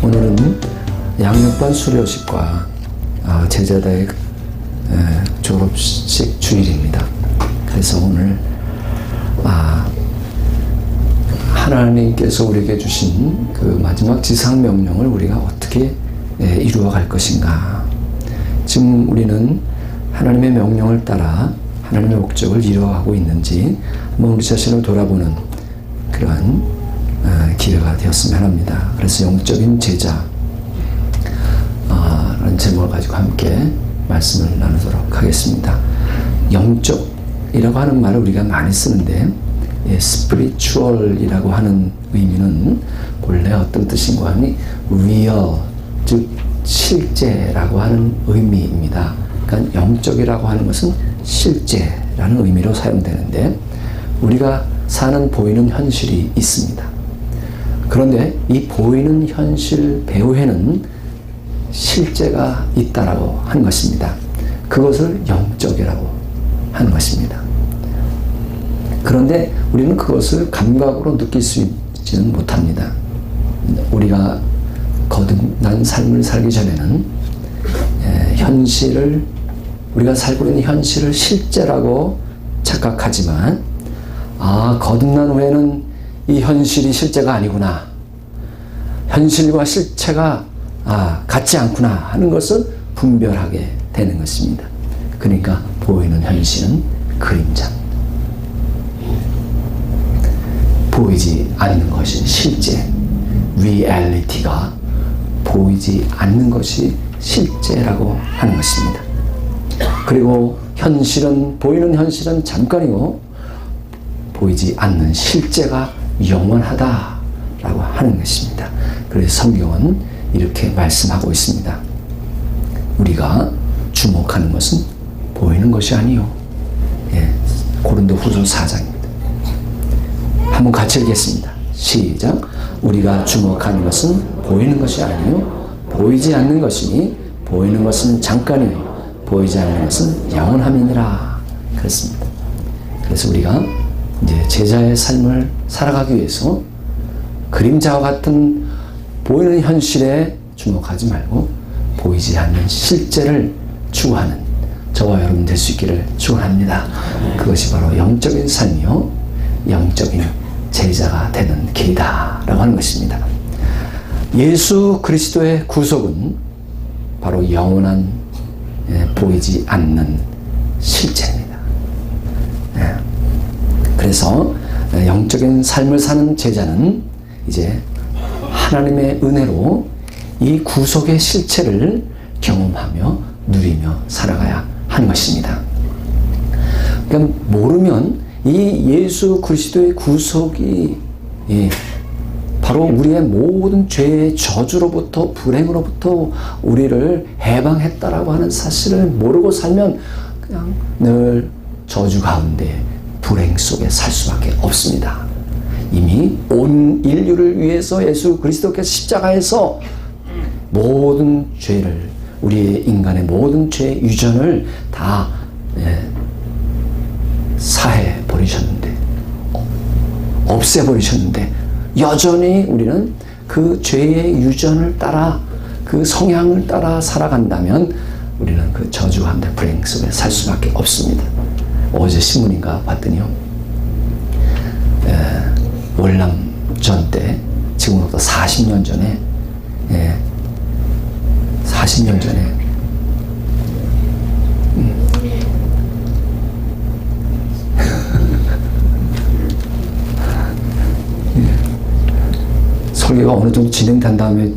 오늘은 양육반 수료식과 제자대의 졸업식 주일입니다. 그래서 오늘 하나님께서 우리에게 주신 그 마지막 지상 명령을 우리가 어떻게 이루어갈 것인가. 지금 우리는 하나님의 명령을 따라 하나님의 목적을 이루어가고 있는지 한번 우리 자신을 돌아보는 그러한 기회가 되었으면 합니다. 그래서 영적인 제자 라는 제목을 가지고 함께 말씀을 나누도록 하겠습니다. 영적이라고 하는 말을 우리가 많이 쓰는데 spiritual이라고 하는 의미는 본래 어떤 뜻인가 하니 real, 즉 실제라고 하는 의미입니다. 그러니까 영적이라고 하는 것은 실제라는 의미로 사용되는데 우리가 사는 보이는 현실이 있습니다. 그런데 이 보이는 현실 배후에는 실제가 있다라고 하는 것입니다. 그것을 영적이라고 하는 것입니다. 그런데 우리는 그것을 감각으로 느낄 수 있지는 못합니다. 우리가 거듭난 삶을 살기 전에는 현실을, 우리가 살고 있는 현실을 실제라고 착각하지만 거듭난 후에는 이 현실이 실제가 아니구나, 현실과 실체가 같지 않구나 하는 것을 분별하게 되는 것입니다. 그러니까 보이는 현실은 그림자, 보이지 않는 것이 실제, 리얼리티가 보이지 않는 것이 실제라고 하는 것입니다. 그리고 현실은, 보이는 현실은 잠깐이고 보이지 않는 실제가 영원하다라고 하는 것입니다. 그래서 성경은 이렇게 말씀하고 있습니다. 우리가 주목하는 것은 보이는 것이 아니요. 고린도후서 4장입니다. 한번 같이 읽겠습니다. 시작. 우리가 주목하는 것은 보이는 것이 아니요 보이지 않는 것이니 보이는 것은 잠깐이요 보이지 않는 것은 영원함이니라. 그렇습니다. 그래서 우리가 이제 제자의 삶을 살아가기 위해서 그림자와 같은 보이는 현실에 주목하지 말고 보이지 않는 실제를 추구하는 저와 여러분 될 수 있기를 축원합니다. 그것이 바로 영적인 삶이요 영적인 제자가 되는 길이다라고 하는 것입니다. 예수 그리스도의 구속은 바로 영원한 보이지 않는 실제입니다. 그래서 영적인 삶을 사는 제자는 이제 하나님의 은혜로 이 구속의 실체를 경험하며 누리며 살아가야 하는 것입니다. 그러니까 모르면 이 예수 그리스도의 구속이 바로 우리의 모든 죄의 저주로부터, 불행으로부터 우리를 해방했다라고 하는 사실을 모르고 살면 그냥 늘 저주 가운데 불행 속에 살 수밖에 없습니다. 이미 온 인류를 위해서 예수 그리스도께서 십자가에서 모든 죄를, 우리의 인간의 모든 죄 유전을 다 사해 버리셨는데, 없애버리셨는데 여전히 우리는 그 죄의 유전을 따라, 그 성향을 따라 살아간다면 우리는 그 저주 가운데 불행 속에 살 수밖에 없습니다. 어제 신문인가 봤더니요, 월남전 때, 지금부터 40년 전에, 40년 전에, 설교가 어느 정도 진행된 다음에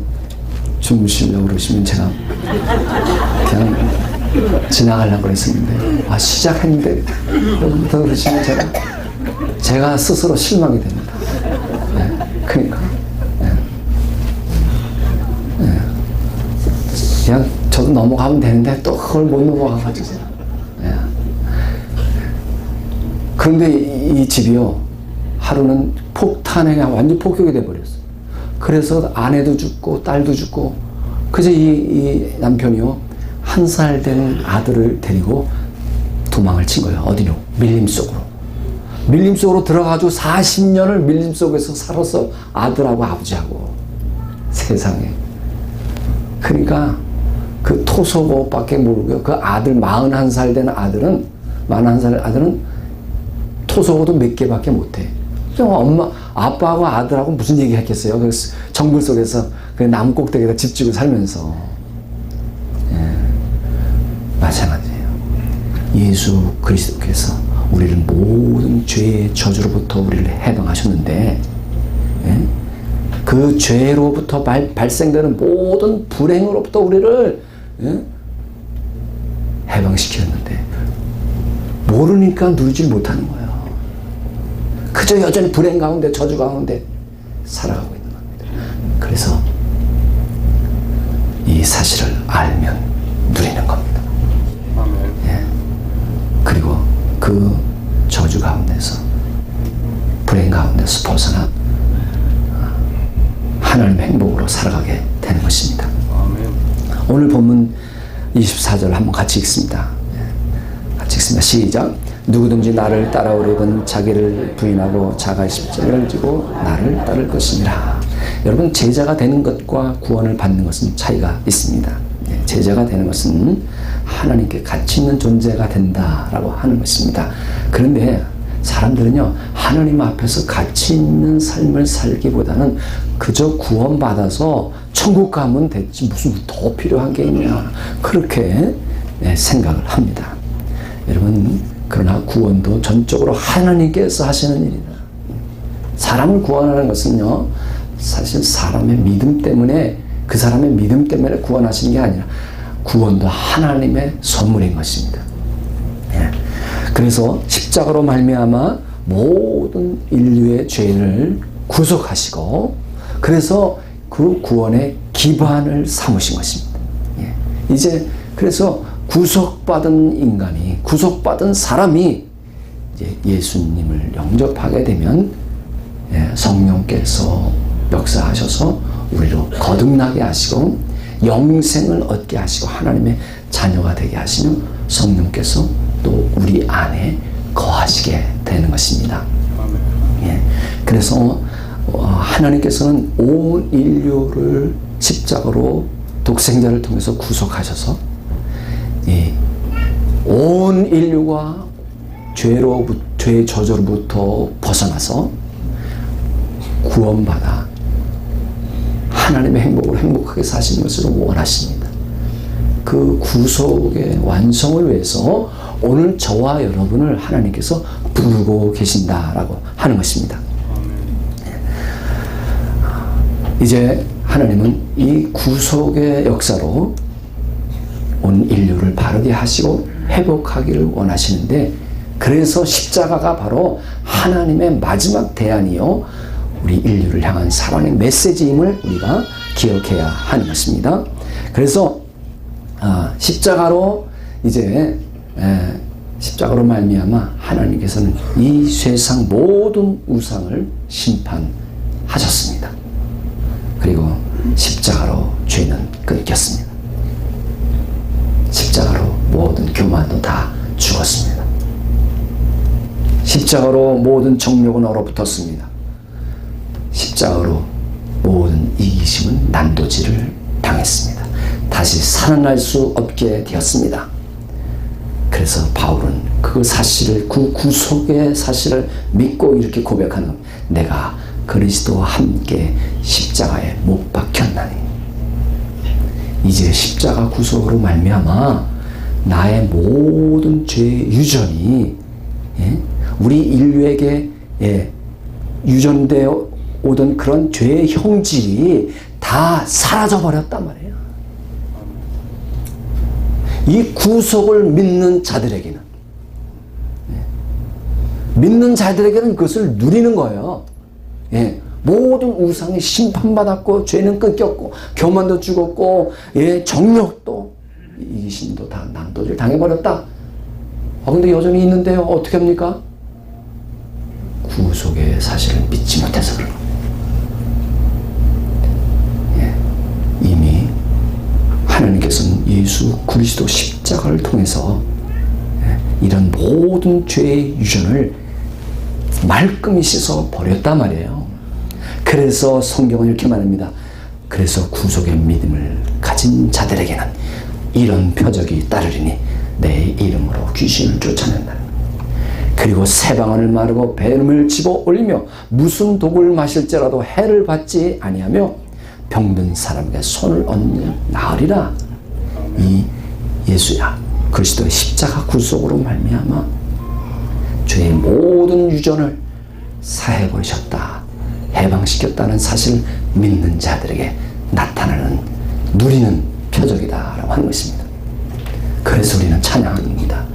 주무시려고 그러시면 제가 그냥 지나가려고 그랬었는데, 시작했는데 여러분부터 그러시면 제가 스스로 실망이 됩니다. 그러니까 그냥 저도 넘어가면 되는데 또 그걸 못 넘어가가지고. 그런데 이 집이요, 하루는 폭탄에 완전 폭격이 돼버렸어요. 그래서 아내도 죽고 딸도 죽고, 그래서 이 남편이요, 1살 된 아들을 데리고 도망을 친 거예요. 어디로? 밀림 속으로. 밀림 속으로 들어가지고 40년을 밀림 속에서 살아서 아들하고 아버지하고 세상에 그러니까 그 토속옷밖에 모르고요. 그 아들 41살 된 아들은 41살 아들은 토속옷도 몇 개밖에 못해. 엄마 아빠하고 아들하고 무슨 얘기 했겠어요? 그 정글 속에서 그 나무 꼭대기에다 집 지고 살면서. 예. 마찬가지예요. 예수 그리스도께서 우리를 모든 죄의 저주로부터 우리를 해방하셨는데, 예? 그 죄로부터 발생되는 모든 불행으로부터 우리를, 예? 해방시켰는데 모르니까 누리지 못하는 거예요. 그저 여전히 불행 가운데 저주 가운데 살아가고 있는 겁니다. 그래서 이 사실을 알면 누리는 겁니다. 예. 그리고 그 저주 가운데서 불행 가운데서 벗어나 하나님의 행복으로 살아가게 되는 것입니다. 오늘 본문 24절 한번 같이 읽습니다. 같이 읽습니다. 시작. 누구든지 나를 따라오려거든 자기를 부인하고 자가 십자가를 지고 나를 따를 것이니라. 여러분, 제자가 되는 것과 구원을 받는 것은 차이가 있습니다. 제자가 되는 것은 하나님께 가치 있는 존재가 된다라고 하는 것입니다. 그런데 사람들은요, 하나님 앞에서 가치 있는 삶을 살기보다는 그저 구원받아서 천국 가면 됐지 무슨 더 필요한 게 있냐, 그렇게 생각을 합니다. 여러분, 그러나 구원도 전적으로 하나님께서 하시는 일이다. 사람을 구원하는 것은요, 사실 사람의 믿음 때문에, 그 사람의 믿음 때문에 구원하시는 게 아니라 구원도 하나님의 선물인 것입니다. 예. 그래서 십자가로 말미암아 모든 인류의 죄를 구속하시고, 그래서 그 구원의 기반을 삼으신 것입니다. 예. 이제 그래서 구속받은 인간이, 구속받은 사람이 이제 예수님을 영접하게 되면, 예, 성령께서 역사하셔서 우리로 거듭나게 하시고 영생을 얻게 하시고 하나님의 자녀가 되게 하시며 성령께서 또 우리 안에 거하시게 되는 것입니다. 예. 그래서 하나님께서는 온 인류를 십자가로 독생자를 통해서 구속하셔서 온 인류가 죄의 저주로부터 벗어나서 구원받아 하나님의 행복으로 행복하게 사시는 것을 원하십니다. 그 구속의 완성을 위해서 오늘 저와 여러분을 하나님께서 부르고 계신다라고 하는 것입니다. 이제 하나님은 이 구속의 역사로 온 인류를 바르게 하시고 회복하기를 원하시는데, 그래서 십자가가 바로 하나님의 마지막 대안이요, 우리 인류를 향한 사랑의 메시지임을 우리가 기억해야 하는 것입니다. 그래서 십자가로 이제 십자가로 말미암아 하나님께서는 이 세상 모든 우상을 심판하셨습니다. 그리고 십자가로 죄는 끊겼습니다. 십자가로 모든 교만도 다 죽었습니다. 십자가로 모든 정욕은 얼어붙었습니다. 십자가로 모든 이기심은 난도질을 당했습니다. 다시 살아날 수 없게 되었습니다. 그래서 바울은 그 사실을, 그 구속의 사실을 믿고 이렇게 고백하는, 내가 그리스도와 함께 십자가에 못 박혔나니. 이제 십자가 구속으로 말미암아 나의 모든 죄의 유전이, 우리 인류에게 유전되어 오던 그런 죄의 형질이 다 사라져 버렸단 말이에요. 이 구속을 믿는 자들에게는, 믿는 자들에게는 그것을 누리는 거예요. 예, 모든 우상이 심판받았고 죄는 끊겼고 교만도 죽었고, 예, 정욕도 이기심도 다 난도질 당해버렸다. 근데 여전히 있는데요, 어떻게 합니까? 구속의 사실을 믿지 못해서 그런 겁니다. 예, 이미 하나님께서는 예수 그리스도 십자가를 통해서 이런 모든 죄의 유전을 말끔히 씻어 버렸단 말이에요. 그래서 성경은 이렇게 말합니다. 그래서 구속의 믿음을 가진 자들에게는 이런 표적이 따르리니 내 이름으로 귀신을 쫓아낸다. 그리고 새방울을 마르고 뱀을 집어 올리며 무슨 독을 마실지라도 해를 받지 아니하며 병든 사람에게 손을 얹으면 나으리라. 이 예수야 그리스도의 십자가 구속으로 말미암아 죄의 모든 유전을 사해버리셨다, 해방시켰다는 사실을 믿는 자들에게 나타나는 누리는 표적이다 라고 하는 것입니다. 그래서 우리는 찬양합니다.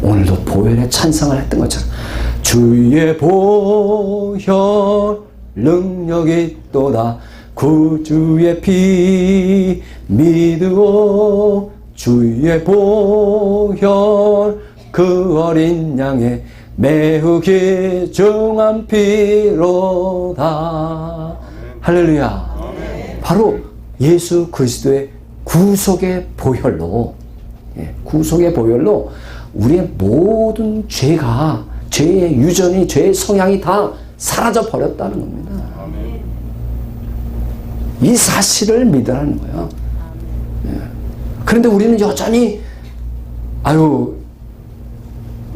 오늘도 보혈의 찬상을 했던 것처럼 주의 보혈 능력이 있도다, 구주의 피 믿으오, 주의 보혈 그 어린 양의 매우 귀중한 피로다. 할렐루야. 바로 예수 그리스도의 구속의 보혈로, 구속의 보혈로 우리의 모든 죄가, 죄의 유전이, 죄의 성향이 다 사라져 버렸다는 겁니다. 이 사실을 믿으라는 거예요. 그런데 우리는 여전히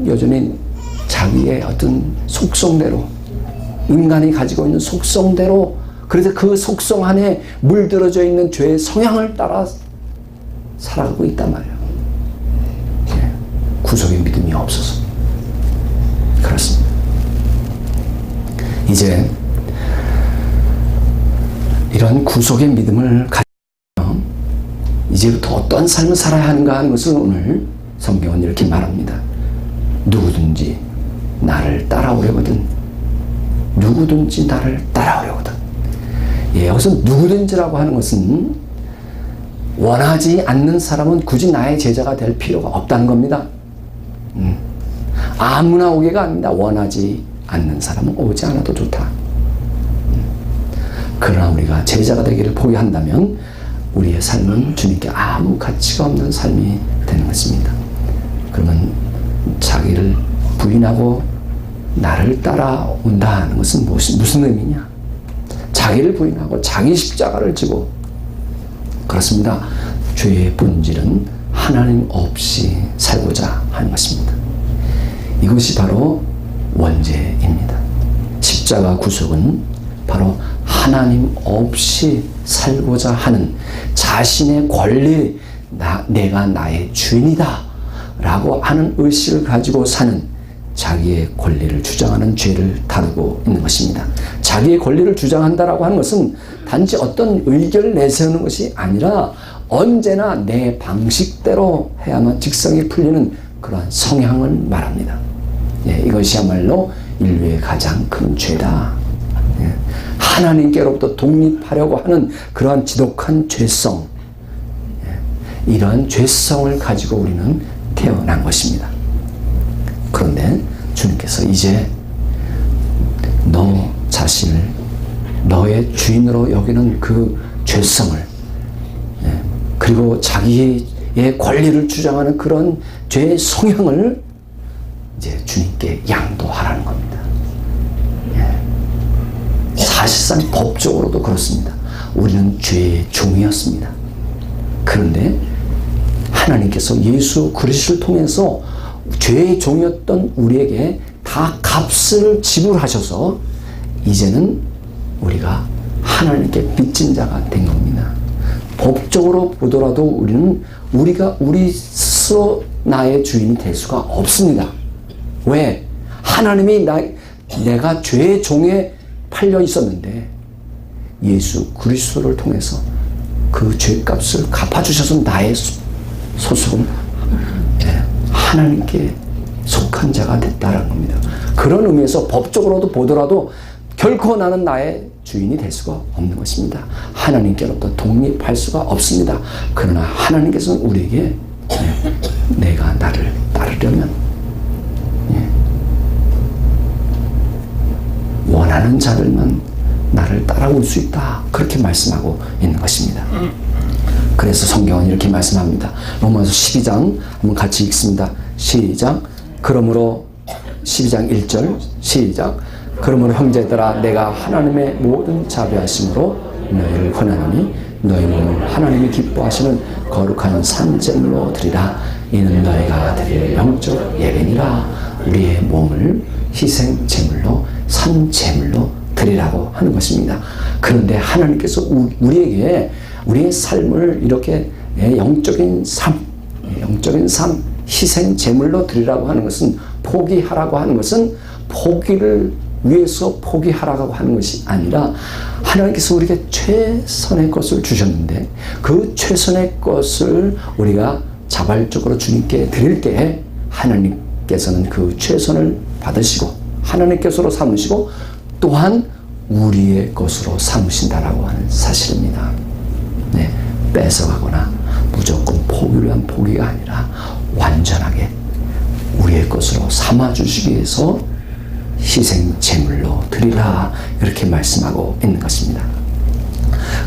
여전히 자기의 어떤 속성대로, 인간이 가지고 있는 속성대로, 그래서 그 속성 안에 물들어져 있는 죄의 성향을 따라 살아가고 있단 말이에요. 구속의 믿음이 없어서 그렇습니다. 이제 이런 구속의 믿음을 가지면 이제부터 어떤 삶을 살아야 하는가 하는 것을 오늘 성경은 이렇게 말합니다. 누구든지 나를 따라오려거든, 누구든지 나를 따라오려거든. 여기서 누구든지라고 하는 것은 원하지 않는 사람은 굳이 나의 제자가 될 필요가 없다는 겁니다. 아무나 오게가 아닙니다. 원하지 않는 사람은 오지 않아도 좋다. 그러나 우리가 제자가 되기를 포기한다면 우리의 삶은 주님께 아무 가치가 없는 삶이 되는 것입니다. 그러면 자기를 부인하고 나를 따라온다 하는 것은 무슨 의미냐? 자기를 부인하고 자기 십자가를 지고, 그렇습니다. 죄의 본질은 하나님 없이 살고자 하는 것입니다. 이것이 바로 원죄입니다. 십자가 구속은 바로 하나님 없이 살고자 하는 자신의 권리, 내가 나의 주인이다 라고 하는 의식을 가지고 사는, 자기의 권리를 주장하는 죄를 다루고 있는 것입니다. 자기의 권리를 주장한다라고 하는 것은 단지 어떤 의견을 내세우는 것이 아니라 언제나 내 방식대로 해야만 직성이 풀리는 그러한 성향을 말합니다. 이것이야말로 인류의 가장 큰 죄다. 하나님께로부터 독립하려고 하는 그러한 지독한 죄성, 이러한 죄성을 가지고 우리는 태어난 것입니다. 그런데 주님께서 이제 너 자신을 너의 주인으로 여기는 그 죄성을, 그리고 자기의 권리를 주장하는 그런 죄의 성향을 이제 주님께 양도하라는 겁니다. 사실상 법적으로도 그렇습니다. 우리는 죄의 종이었습니다. 그런데 하나님께서 예수 그리스도를 통해서 죄의 종이었던 우리에게 다 값을 지불하셔서 이제는 우리가 하나님께 빚진 자가 된 겁니다. 법적으로 보더라도 우리는 우리 스스로 나의 주인이 될 수가 없습니다. 왜? 하나님이 내가 죄의 종에 팔려 있었는데 예수 그리스도를 통해서 그 죄값을 갚아주셔서 나의 소속은 하나님께 속한 자가 됐다는 겁니다. 그런 의미에서 법적으로도 보더라도 결코 나는 나의 주인이 될 수가 없는 것입니다. 하나님께로부터 독립할 수가 없습니다. 그러나 하나님께서는 우리에게 내가 나를 따르려면 원하는 자들만 나를 따라올 수 있다, 그렇게 말씀하고 있는 것입니다. 그래서 성경은 이렇게 말씀합니다. 로마서 12장 한번 같이 읽습니다. 시작. 그러므로 12장 1절 시작. 그러므로 형제들아 내가 하나님의 모든 자비하심으로 너희를 권하노니 너희 몸을 하나님이 기뻐하시는 거룩한 산제물로 드리라. 이는 너희가 드릴 영적 예배니라. 우리의 몸을 희생제물로 산제물로 드리라고 하는 것입니다. 그런데 하나님께서 우리에게 우리의 삶을 이렇게 영적인 삶 희생제물로 드리라고 하는 것은, 포기하라고 하는 것은 포기를 위해서 포기하라고 하는 것이 아니라, 하나님께서 우리에게 최선의 것을 주셨는데 그 최선의 것을 우리가 자발적으로 주님께 드릴 때에 하나님께서는 그 최선을 받으시고 하나님께서로 삼으시고 또한 우리의 것으로 삼으신다라고 하는 사실입니다. 네, 뺏어가거나 무조건 포기를 위한 포기가 아니라 완전하게 우리의 것으로 삼아주시기 위해서 희생제물로 드리라, 이렇게 말씀하고 있는 것입니다.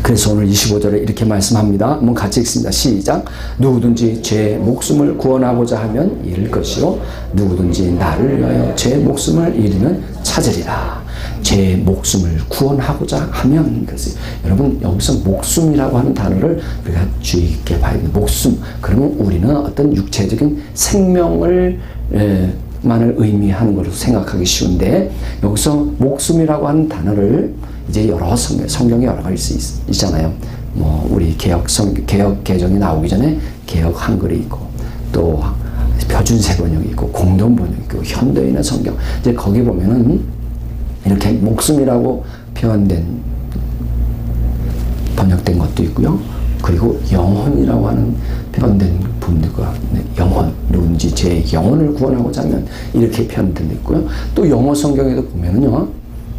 그래서 오늘 25절에 이렇게 말씀합니다. 한번 같이 읽습니다. 시작. 누구든지 제 목숨을 구원하고자 하면 잃을 것이요 누구든지 나를 위하여 제 목숨을 잃으면 찾으리라. 제 목숨을 구원하고자 하면, 그래서 여러분 여기서 목숨이라고 하는 단어를 우리가 주의 깊게 봐야 됩니다. 목숨, 그러면 우리는 어떤 육체적인 생명을 만을 의미하는 것으로 생각하기 쉬운데, 여기서 목숨이라고 하는 단어를 이제 여러 성경에 여러 가지 있잖아요. 뭐 우리 개혁 개정이 나오기 전에 개혁 한글이 있고, 또 표준세 번역이 있고, 공동 번역이 있고, 현대인의 성경, 이제 거기 보면은 이렇게 목숨이라고 번역된 것도 있고요. 그리고 영혼이라고 하는 표현된 분들과, 영혼, 누군지 제 영혼을 구원하고자 하면 이렇게 표현된 데 있고요. 또 영어 성경에도 보면은요,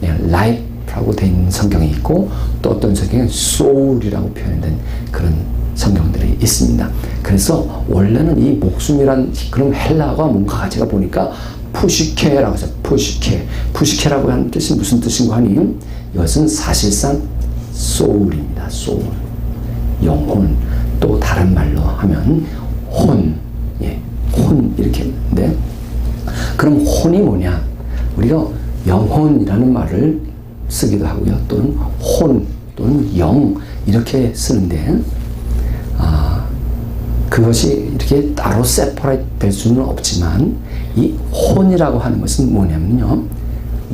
life라고 된 성경이 있고, 또 어떤 성경은 soul이라고 표현된 그런 성경들이 있습니다. 그래서 원래는 이 목숨이란, 그럼 헬라어가 뭔가 제가 보니까 푸시케라고 해서 푸시케라고 하는 뜻이 무슨 뜻인가 하니, 이것은 사실상 soul입니다. soul, 영혼, 또 다른 말로 하면 혼, 혼 이렇게 했는데, 그럼 혼이 뭐냐? 우리가 영혼이라는 말을 쓰기도 하고요, 또는 혼 또는 영 이렇게 쓰는데, 그것이 이렇게 따로 세퍼레이트 될 수는 없지만, 이 혼이라고 하는 것은 뭐냐면요,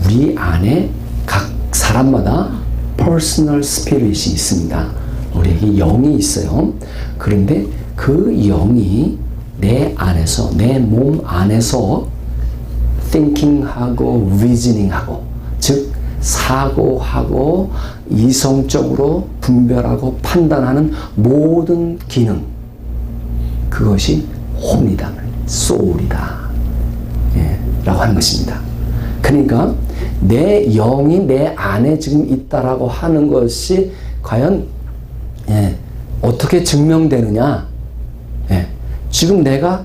우리 안에 각 사람마다 personal spirit이 있습니다. 우리에게 영이 있어요. 그런데 그 영이 내 안에서, 내 몸 안에서 thinking하고 reasoning하고, 즉 사고하고 이성적으로 분별하고 판단하는 모든 기능, 그것이 혼이다, soul이다, 라고 하는 것입니다. 그러니까 내 영이 내 안에 지금 있다라고 하는 것이 과연 어떻게 증명되느냐? 지금 내가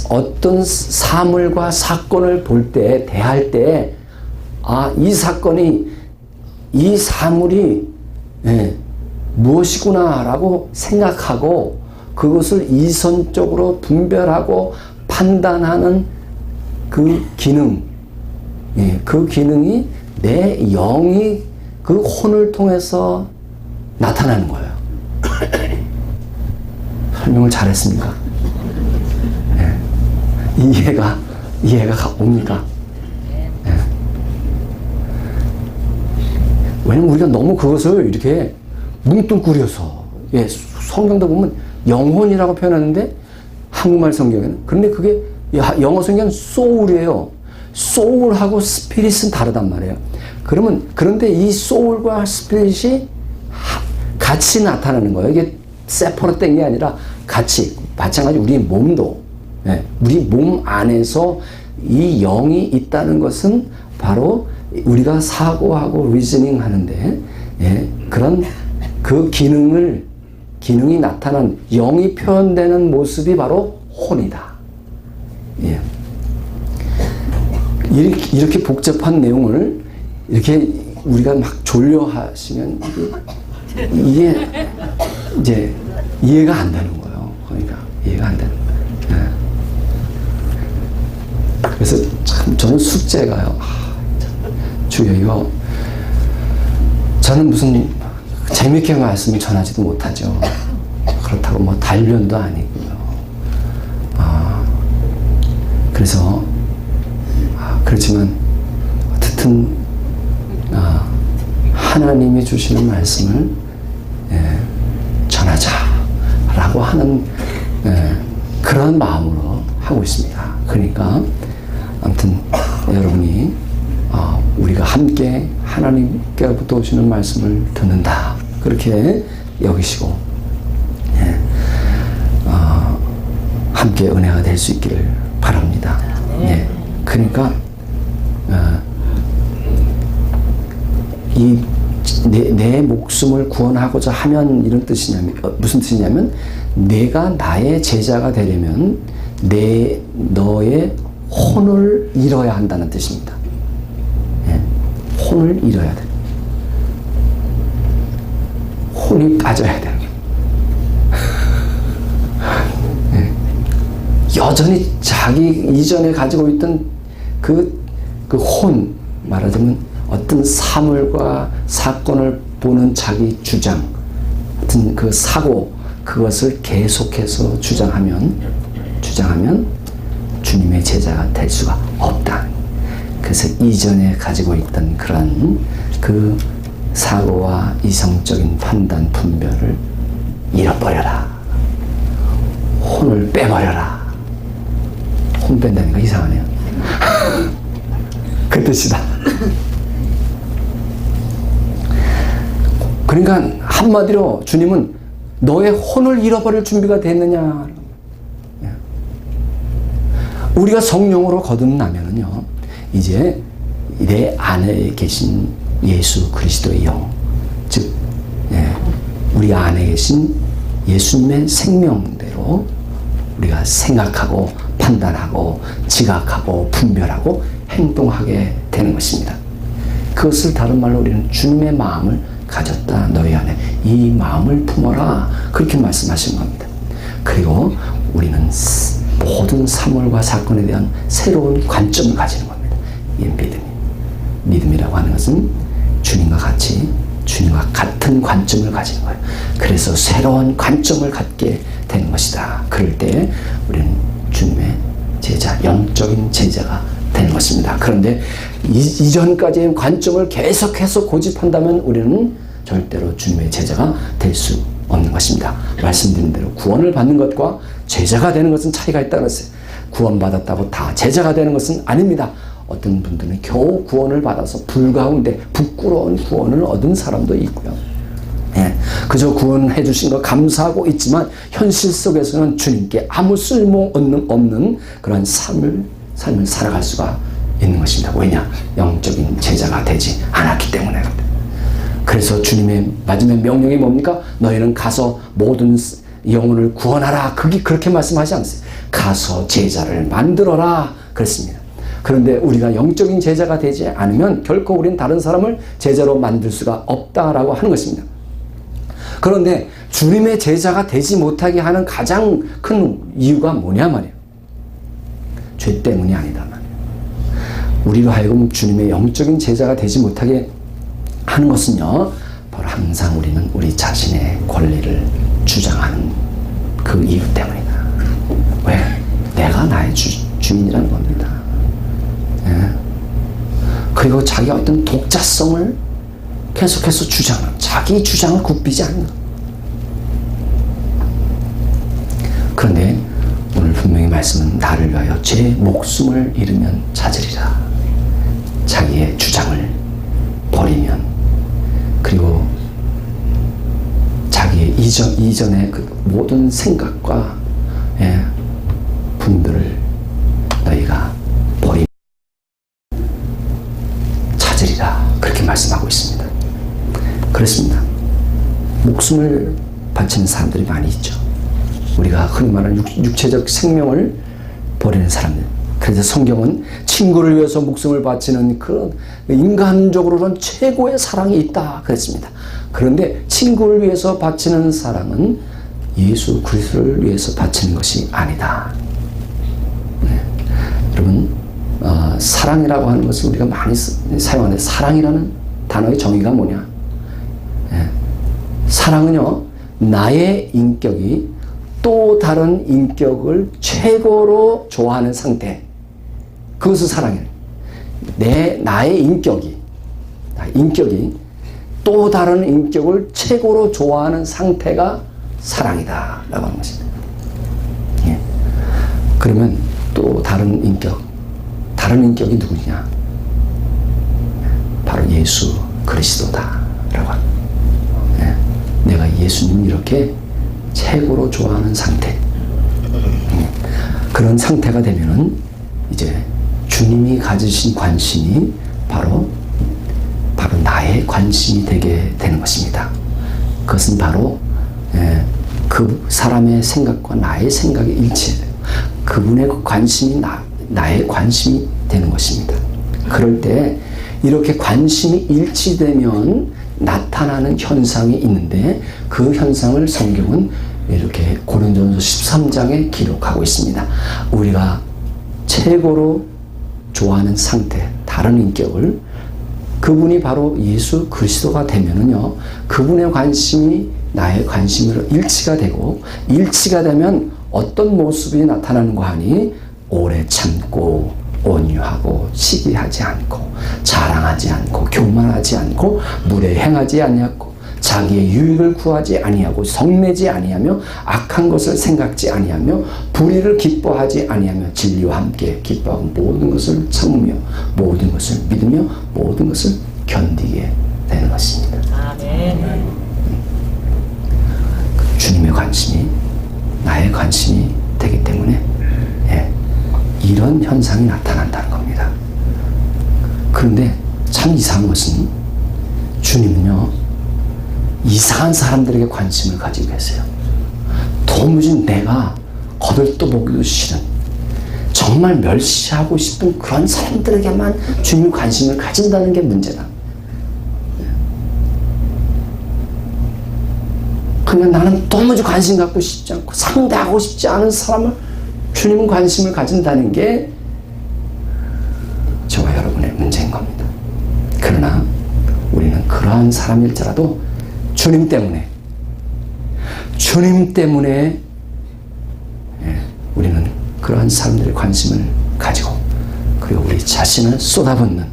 어떤 사물과 사건을 볼 때, 대할 때, 이 사건이, 이 사물이 무엇이구나라고 생각하고 그것을 이성적으로 분별하고 판단하는 그 기능, 그 기능이 내 영이 그 혼을 통해서 나타나는 거예요. 설명을 잘했습니까? 이해가 옵니까? 왜냐면 우리가 너무 그것을 이렇게 뭉뚱그려서, 성경도 보면 영혼이라고 표현하는데 한국말 성경에는, 그런데 그게 영어 성경은 soul이에요. soul하고 spirit은 다르단 말이에요. 그런데 이 soul과 spirit이 같이 나타나는 거예요. 이게 세퍼레이트 된 게 아니라 같이, 마찬가지 우리 몸도, 우리 몸 안에서 이 영이 있다는 것은 바로 우리가 사고하고 리즈닝 하는데, 그런 그 기능이 나타난, 영이 표현되는 모습이 바로 혼이다. 이렇게 복잡한 내용을 이렇게 우리가 막 졸려하시면 이게 이제 이해가 안 되는 거예요. 그러니까 이해가 안 되는 거예요. 그래서 참 저는 숙제가요. 주여, 이거 저는 무슨 재밌게 말씀을 전하지도 못하죠. 그렇다고 뭐 단련도 아니고요. 그래서 그렇지만 어쨌든 하나님이 주시는 말씀을 전하자라고 하는 그런 마음으로 하고 있습니다. 그러니까 아무튼 여러분이 우리가 함께 하나님께로부터 오시는 말씀을 듣는다 그렇게 여기시고 함께 은혜가 될 수 있기를 바랍니다. 그러니까 내 목숨을 구원하고자 하면 이런 뜻이냐면 무슨 뜻이냐면 내가 나의 제자가 되려면 너의 혼을 잃어야 한다는 뜻입니다. 혼을 잃어야 돼. 혼이 빠져야 돼. 여전히 자기 이전에 가지고 있던 그 혼, 말하자면 어떤 사물과 사건을 보는 자기 주장, 어떤 그 사고, 그것을 계속해서 주장하면 주님의 제자가 될 수가 없다. 그래서 이전에 가지고 있던 그런 그 사고와 이성적인 판단, 분별을 잃어버려라. 혼을 빼버려라. 혼 뺀다니까 이상하네요. 그 뜻이다. 그러니까 한마디로 주님은 너의 혼을 잃어버릴 준비가 됐느냐. 우리가 성령으로 거듭나면은요, 이제 내 안에 계신 예수 그리스도의 영, 즉 우리 안에 계신 예수님의 생명대로 우리가 생각하고 판단하고 지각하고 분별하고 행동하게 되는 것입니다. 그것을 다른 말로 우리는 주님의 마음을 가졌다. 너희 안에 이 마음을 품어라. 그렇게 말씀하신 겁니다. 그리고 우리는 모든 사물과 사건에 대한 새로운 관점을 가지는 겁니다. 이 믿음이라고 하는 것은 주님과 같은 관점을 가지는 거예요. 그래서 새로운 관점을 갖게 되는 것이다. 그럴 때 우리는 주님의 제자, 영적인 제자가 되는 것입니다. 그런데 이전까지의 관점을 계속해서 고집한다면 우리는 절대로 주님의 제자가 될 수 없는 것입니다. 말씀드린 대로 구원을 받는 것과 제자가 되는 것은 차이가 있다는 것이에요. 구원받았다고 다 제자가 되는 것은 아닙니다. 어떤 분들은 겨우 구원을 받아서 불가운데 부끄러운 구원을 얻은 사람도 있고요. 그저 구원해 주신 거 감사하고 있지만 현실 속에서는 주님께 아무 쓸모 없는 그런 삶을 살아갈 수가 있는 것입니다. 왜냐? 영적인 제자가 되지 않았기 때문에. 그래서 주님의 마지막 명령이 뭡니까? 너희는 가서 모든 영혼을 구원하라. 그렇게 말씀하지 않았어요. 가서 제자를 만들어라. 그랬습니다. 그런데 우리가 영적인 제자가 되지 않으면 결코 우리는 다른 사람을 제자로 만들 수가 없다라고 하는 것입니다. 그런데 주님의 제자가 되지 못하게 하는 가장 큰 이유가 뭐냐 말이에요. 죄 때문이 아니다 말이에요. 우리로 하여금 주님의 영적인 제자가 되지 못하게 하는 것은요, 바로 항상 우리는 우리 자신의 권리를 주장하는 그 이유 때문이다. 왜? 내가 나의 주인이라는 겁니다. 그리고 자기 어떤 독자성을 계속해서 주장하는, 자기 주장을 굽히지 않는. 그런데 오늘 분명히 말씀은 나를 위하여 제 목숨을 잃으면 찾으리라. 자기의 주장을 버리면, 그리고 자기의 이전의 그 모든 생각과 분들을 너희가 버리면 찾으리라. 그렇게 말씀하고 있습니다. 그렇습니다. 목숨을 바치는 사람들이 많이 있죠. 우리가 흔히 말하는 육체적 생명을 버리는 사람들. 그래서 성경은 친구를 위해서 목숨을 바치는 그 인간적으로는 최고의 사랑이 있다 그랬습니다. 그런데 친구를 위해서 바치는 사랑은 예수 그리스도를 위해서 바치는 것이 아니다. 여러분, 사랑이라고 하는 것을 우리가 많이 사용하는데, 사랑이라는 단어의 정의가 뭐냐? 사랑은요, 나의 인격이 또 다른 인격을 최고로 좋아하는 상태. 그것을 사랑이에요. 나의 인격이 또 다른 인격을 최고로 좋아하는 상태가 사랑이다. 라고 하는 것입니다. 예. 그러면 또 다른 인격이 누구냐? 바로 예수 그리스도다. 라고 합니다. 예. 내가 예수님 이렇게 최고로 좋아하는 상태. 그런 상태가 되면은 이제 주님이 가지신 관심이 바로 나의 관심이 되게 되는 것입니다. 그것은 바로 그 사람의 생각과 나의 생각이 일치해요. 그분의 관심이 나의 관심이 되는 것입니다. 그럴 때 이렇게 관심이 일치되면 나타나는 현상이 있는데 그 현상을 성경은 이렇게 고린도전서 13장에 기록하고 있습니다. 우리가 최고로 좋아하는 상태, 다른 인격을 그분이 바로 예수 그리스도가 되면은요, 그분의 관심이 나의 관심으로 일치가 되고, 일치가 되면 어떤 모습이 나타나는가 하니 오래 참고 온유하고 시기하지 않고 자랑하지 않고 교만하지 않고 물에 행하지 아니하고 자기의 유익을 구하지 아니하고 성내지 아니하며 악한 것을 생각지 아니하며 불의를 기뻐하지 아니하며 진리와 함께 기뻐하고 모든 것을 참으며 모든 것을 믿으며 모든 것을 견디게 되는 것입니다. 아멘. 주님의 관심이 나의 관심이 되기 때문에 이런 현상이 나타난다는 겁니다. 그런데 참 이상한 것은 주님은요, 이상한 사람들에게 관심을 가지고 계세요. 도무지 내가 거들떠보기도 싫은, 정말 멸시하고 싶은 그런 사람들에게만 주님 관심을 가진다는 게 문제다. 그러니까 나는 도무지 관심 갖고 싶지 않고 상대하고 싶지 않은 사람을 주님은 관심을 가진다는 게 저와 여러분의 문제인 겁니다. 그러나 우리는 그러한 사람일지라도 주님 때문에 우리는 그러한 사람들의 관심을 가지고 그리고 우리 자신을 쏟아붓는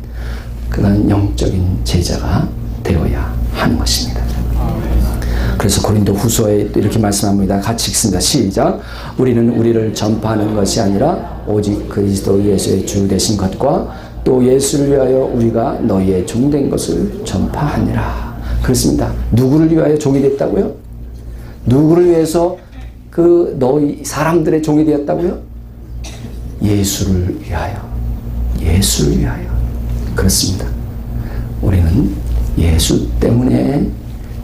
그런 영적인 제자가 되어야 하는 것입니다. 그래서 고린도 후서에 또 이렇게 말씀합니다. 같이 읽습니다. 시작. 우리는 우리를 전파하는 것이 아니라 오직 그리스도 예수의 주 되신 것과 또 예수를 위하여 우리가 너희의 종된 것을 전파하니라. 그렇습니다. 누구를 위하여 종이 됐다고요? 누구를 위해서 너희 사람들의 종이 되었다고요? 예수를 위하여. 예수를 위하여. 그렇습니다. 우리는 예수 때문에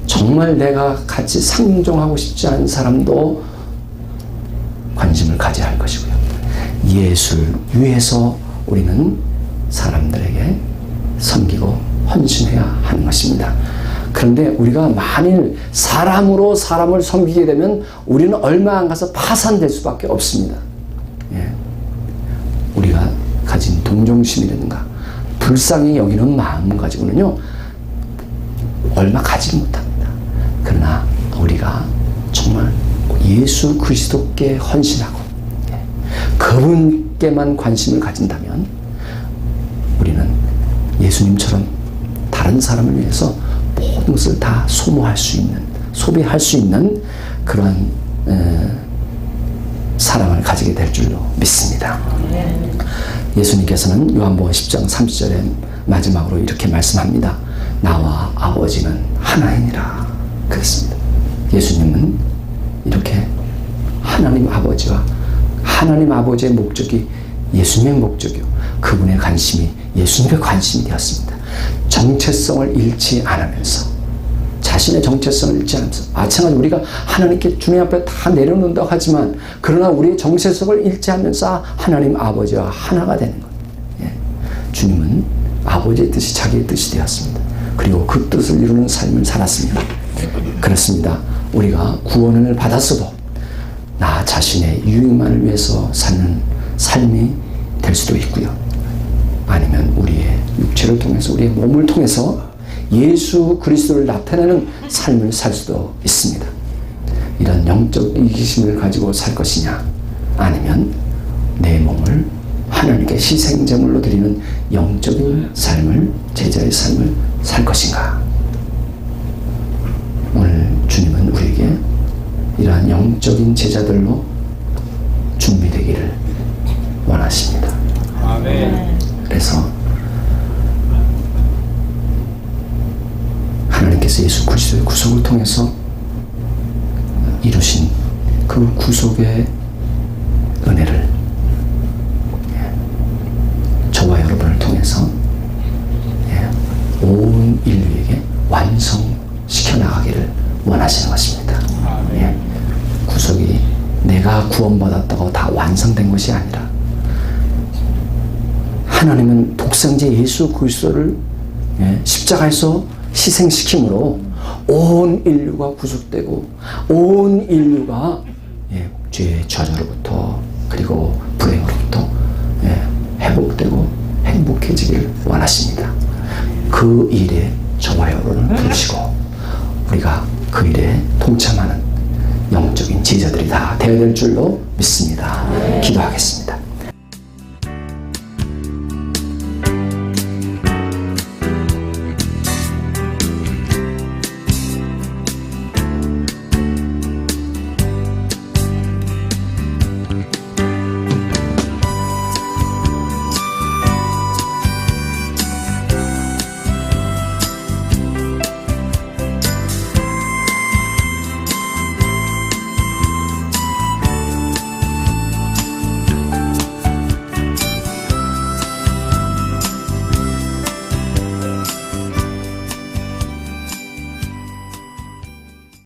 정말 내가 같이 상종하고 싶지 않은 사람도 관심을 가져야 할 것이고요. 예수를 위해서 우리는 사람들에게 섬기고 헌신해야 하는 것입니다. 그런데 우리가 만일 사람으로 사람을 섬기게 되면 우리는 얼마 안 가서 파산될 수밖에 없습니다. 우리가 가진 동정심이라든가 불쌍히 여기는 마음 가지고는요, 얼마 가지 못합니다. 그러나 우리가 정말 예수 그리스도께 헌신하고 그분께만 관심을 가진다면 우리는 예수님처럼 다른 사람을 위해서 모든 것을 다 소비할 수 있는 그런 사랑을 가지게 될 줄로 믿습니다. 예수님께서는 요한복음 10장 30절에 마지막으로 이렇게 말씀합니다. 나와 아버지는 하나이니라. 그렇습니다. 예수님은 이렇게 하나님 아버지의 목적이 예수님의 목적이요, 그분의 관심이 예수님의 관심이 되었습니다. 정체성을 잃지 않으면서, 자신의 정체성을 잃지 않으면서, 마찬가지로 우리가 하나님께 주님 앞에 다 내려놓는다고 하지만 그러나 우리의 정체성을 잃지 않으면서 하나님 아버지와 하나가 되는 것. 주님은 아버지의 뜻이 자기의 뜻이 되었습니다. 그리고 그 뜻을 이루는 삶을 살았습니다. 그렇습니다. 우리가 구원을 받았어도 나 자신의 유익만을 위해서 사는 삶이 될 수도 있고요. 아니면 우리의 육체를 통해서, 우리의 몸을 통해서 예수 그리스도를 나타내는 삶을 살 수도 있습니다. 이런 영적 이기심을 가지고 살 것이냐, 아니면 내 몸을 하나님께 희생제물로 드리는 영적인 삶을, 제자의 삶을 살 것인가. 오늘 주님은 우리에게 이러한 영적인 제자들로 준비되기를 원하십니다. 아멘. 그래서 하나님께서 예수 그리스도의 구속을 통해서 이루신 그 구속의 은혜를 저와 여러분을 통해서 온 인류에게 완성시켜 나가기를 원하시는 것입니다. 구속이 내가 구원받았다고 다 완성된 것이 아니라 하나님은 독생자 예수 그리스도를 십자가에서 희생시킴으로 온 인류가 구속되고 온 인류가 죄의 좌절로부터 그리고 불행으로부터 회복되고 행복해지기를 원하십니다. 그 일에 저와 여러분을 부르시고 우리가 그 일에 동참하는 영적인 제자들이 다 되어야 될 줄로 믿습니다. 기도하겠습니다.